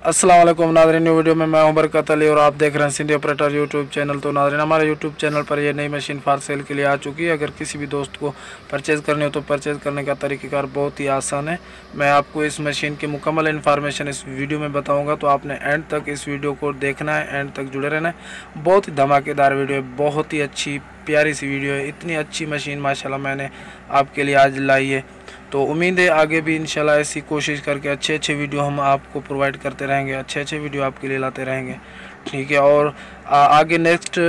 अस्सलाम वालेकुम नाज़रीन, न्यू वीडियो में मैं हूं बरकत अली और आप देख रहे हैं सिंधी ऑपरेटर यूट्यूब चैनल। तो नाज़रीन, हमारे यूट्यूब चैनल पर ये नई मशीन फॉर सेल के लिए आ चुकी है। अगर किसी भी दोस्त को परचेज़ करनी हो तो परचेज़ करने का तरीक़ेकार बहुत ही आसान है। मैं आपको इस मशीन की मुकम्मल इन्फॉर्मेशन इस वीडियो में बताऊँगा, तो आपने एंड तक इस वीडियो को देखना है, एंड तक जुड़े रहना है। बहुत ही धमाकेदार वीडियो है, बहुत ही अच्छी प्यारी सी वीडियो है। इतनी अच्छी मशीन माशाल्लाह मैंने आपके लिए आज लाई है। तो उम्मीद है आगे भी इंशाल्लाह ऐसी कोशिश करके अच्छे वीडियो हम आपको प्रोवाइड करते रहेंगे, अच्छे वीडियो आपके लिए लाते रहेंगे, ठीक है। और आगे नेक्स्ट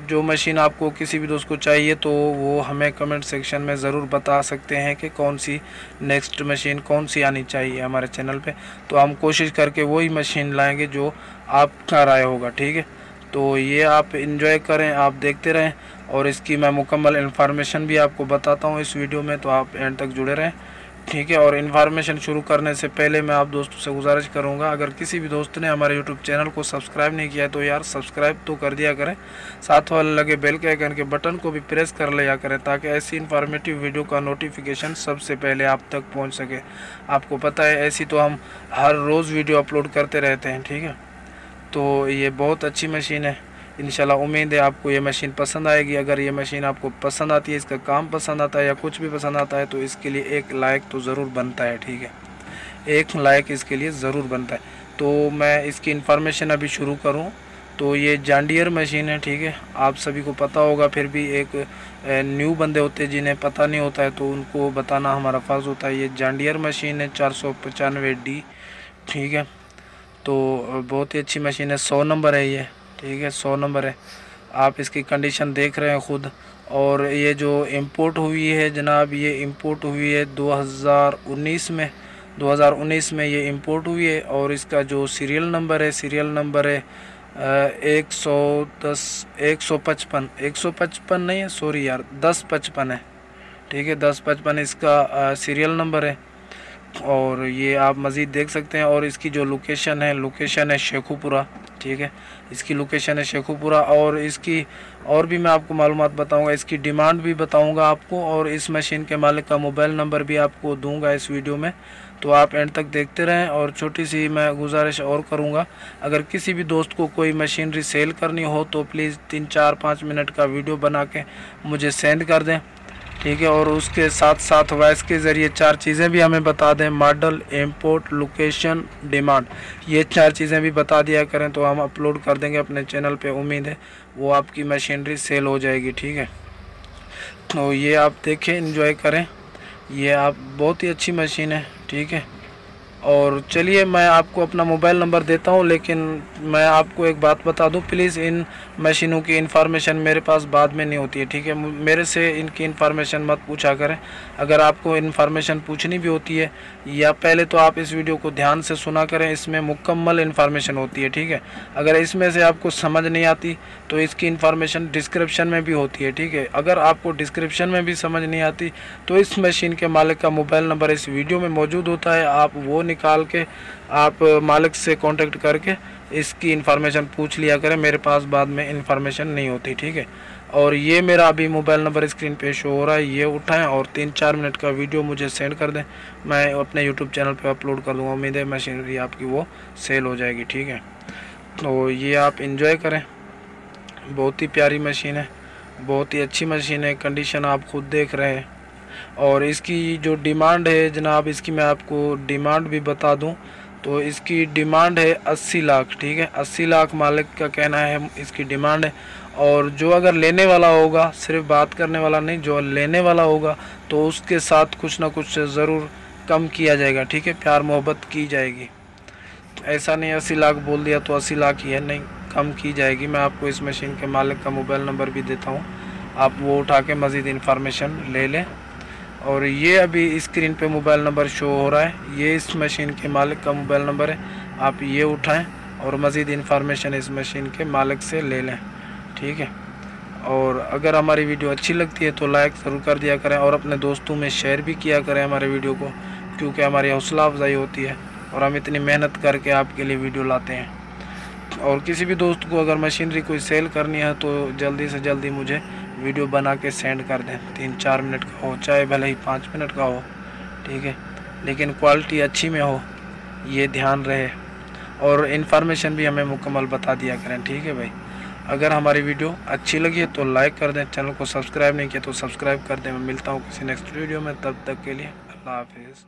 जो मशीन आपको किसी भी दोस्त को चाहिए तो वो हमें कमेंट सेक्शन में ज़रूर बता सकते हैं कि कौन सी नेक्स्ट मशीन कौन सी आनी चाहिए हमारे चैनल पे। तो हम कोशिश करके वही मशीन लाएंगे जो आपका राय होगा, ठीक है। तो ये आप इंजॉय करें, आप देखते रहें और इसकी मैं मुकम्मल इन्फॉर्मेशन भी आपको बताता हूँ इस वीडियो में, तो आप एंड तक जुड़े रहें, ठीक है। और इन्फॉर्मेशन शुरू करने से पहले मैं आप दोस्तों से गुजारिश करूंगा, अगर किसी भी दोस्त ने हमारे यूट्यूब चैनल को सब्सक्राइब नहीं किया है तो यार सब्सक्राइब तो कर दिया करें, साथ वाले लगे बेल के आइकन के बटन को भी प्रेस कर लिया करें ताकि ऐसी इन्फॉर्मेटिव वीडियो का नोटिफिकेशन सबसे पहले आप तक पहुँच सके। आपको पता है ऐसी तो हम हर रोज़ वीडियो अपलोड करते रहते हैं, ठीक है। तो ये बहुत अच्छी मशीन है, इंशाल्लाह उम्मीद है आपको ये मशीन पसंद आएगी। अगर ये मशीन आपको पसंद आती है, इसका काम पसंद आता है या कुछ भी पसंद आता है, तो इसके लिए एक लाइक तो ज़रूर बनता है, ठीक है। एक लाइक इसके लिए ज़रूर बनता है। तो मैं इसकी इन्फॉर्मेशन अभी शुरू करूं तो ये जॉन डियर मशीन है, ठीक है। आप सभी को पता होगा, फिर भी एक न्यू बंदे होते हैं जिन्हें पता नहीं होता है तो उनको बताना हमारा फ़र्ज़ होता है। ये जॉन डियर मशीन है 495D, ठीक है। तो बहुत ही अच्छी मशीन है, 100 नंबर है ये, ठीक है, 100 नंबर है। आप इसकी कंडीशन देख रहे हैं खुद। और ये जो इंपोर्ट हुई है जनाब, ये इंपोर्ट हुई है 2019 में ये इंपोर्ट हुई है। और इसका जो सीरियल नंबर है 155 नहीं है, सॉरी यार, 1055 है, ठीक है, 1055 इसका सीरियल नंबर है। और ये आप मज़ीद देख सकते हैं। और इसकी जो लोकेशन है शेखुपुरा, ठीक है, इसकी लोकेशन है शेखुपुरा। और इसकी और भी मैं आपको मालूमात बताऊंगा, इसकी डिमांड भी बताऊंगा आपको, और इस मशीन के मालिक का मोबाइल नंबर भी आपको दूंगा इस वीडियो में। तो आप एंड तक देखते रहें। और छोटी सी मैं गुजारिश और करूंगा, अगर किसी भी दोस्त को कोई मशीनरी सेल करनी हो तो प्लीज़ 3-4-5 मिनट का वीडियो बना के मुझे सेंड कर दें, ठीक है। और उसके साथ साथ वॉइस के ज़रिए 4 चीज़ें भी हमें बता दें, मॉडल, इंपोर्ट, लोकेशन, डिमांड, ये 4 चीज़ें भी बता दिया करें तो हम अपलोड कर देंगे अपने चैनल पे। उम्मीद है वो आपकी मशीनरी सेल हो जाएगी, ठीक है। तो ये आप देखें, एंजॉय करें, ये आप बहुत ही अच्छी मशीन है, ठीक है। और चलिए मैं आपको अपना मोबाइल नंबर देता हूं, लेकिन मैं आपको एक बात बता दूं, प्लीज़ इन मशीनों की इन्फॉर्मेशन मेरे पास बाद में नहीं होती है, ठीक है। मेरे से इनकी इन्फॉर्मेशन मत पूछा करें। अगर आपको इन्फॉर्मेशन पूछनी भी होती है या पहले तो आप इस वीडियो को ध्यान से सुना करें, इसमें मुकम्मल इन्फॉर्मेशन होती है, ठीक है। अगर इसमें से आपको समझ नहीं आती तो इसकी इन्फॉर्मेशन डिस्क्रिप्शन में भी होती है, ठीक है। अगर आपको डिस्क्रिप्शन में भी समझ नहीं आती तो इस मशीन के मालिक का मोबाइल नंबर इस वीडियो में मौजूद होता है, आप वो निकाल के आप मालिक से कांटेक्ट करके इसकी इन्फॉर्मेशन पूछ लिया करें। मेरे पास बाद में इन्फॉर्मेशन नहीं होती, ठीक है। और ये मेरा अभी मोबाइल नंबर स्क्रीन पे शो हो रहा है, ये उठाएं और 3-4 मिनट का वीडियो मुझे सेंड कर दें, मैं अपने यूट्यूब चैनल पे अपलोड कर दूंगा। उम्मीद है मशीनरी आपकी वो सेल हो जाएगी, ठीक है। तो ये आप इंजॉय करें, बहुत ही प्यारी मशीन है, बहुत ही अच्छी मशीन है, कंडीशन आप खुद देख रहे हैं। और इसकी जो डिमांड है जनाब, इसकी मैं आपको डिमांड भी बता दूं तो इसकी डिमांड है 80 लाख, ठीक है। 80 लाख मालिक का कहना है इसकी डिमांड है। और जो अगर लेने वाला होगा, सिर्फ बात करने वाला नहीं, जो लेने वाला होगा तो उसके साथ कुछ ना कुछ ज़रूर कम किया जाएगा, ठीक है, प्यार मोहब्बत की जाएगी। ऐसा नहीं 80 लाख बोल दिया तो 80 लाख ही है, नहीं, कम की जाएगी। मैं आपको इस मशीन के मालिक का मोबाइल नंबर भी देता हूँ, आप वो उठा के मज़ीद इन्फॉर्मेशन ले लें। और ये अभी स्क्रीन पे मोबाइल नंबर शो हो रहा है, ये इस मशीन के मालिक का मोबाइल नंबर है, आप ये उठाएं और मज़ीद इन्फॉर्मेशन इस मशीन के मालिक से ले लें, ठीक है। और अगर हमारी वीडियो अच्छी लगती है तो लाइक ज़रूर कर दिया करें और अपने दोस्तों में शेयर भी किया करें हमारे वीडियो को, क्योंकि हमारी हौसला अफजाई होती है और हम इतनी मेहनत करके आपके लिए वीडियो लाते हैं। और किसी भी दोस्त को अगर मशीनरी कोई सेल करनी है तो जल्दी से जल्दी मुझे वीडियो बना के सेंड कर दें, 3-4 मिनट का हो, चाहे भले ही 5 मिनट का हो, ठीक है, लेकिन क्वालिटी अच्छी में हो, ये ध्यान रहे। और इन्फॉर्मेशन भी हमें मुकम्मल बता दिया करें, ठीक है भाई। अगर हमारी वीडियो अच्छी लगी है तो लाइक कर दें, चैनल को सब्सक्राइब नहीं किया तो सब्सक्राइब कर दें। मैं मिलता हूँ किसी नेक्स्ट वीडियो में, तब तक के लिए अल्लाह हाफिज़।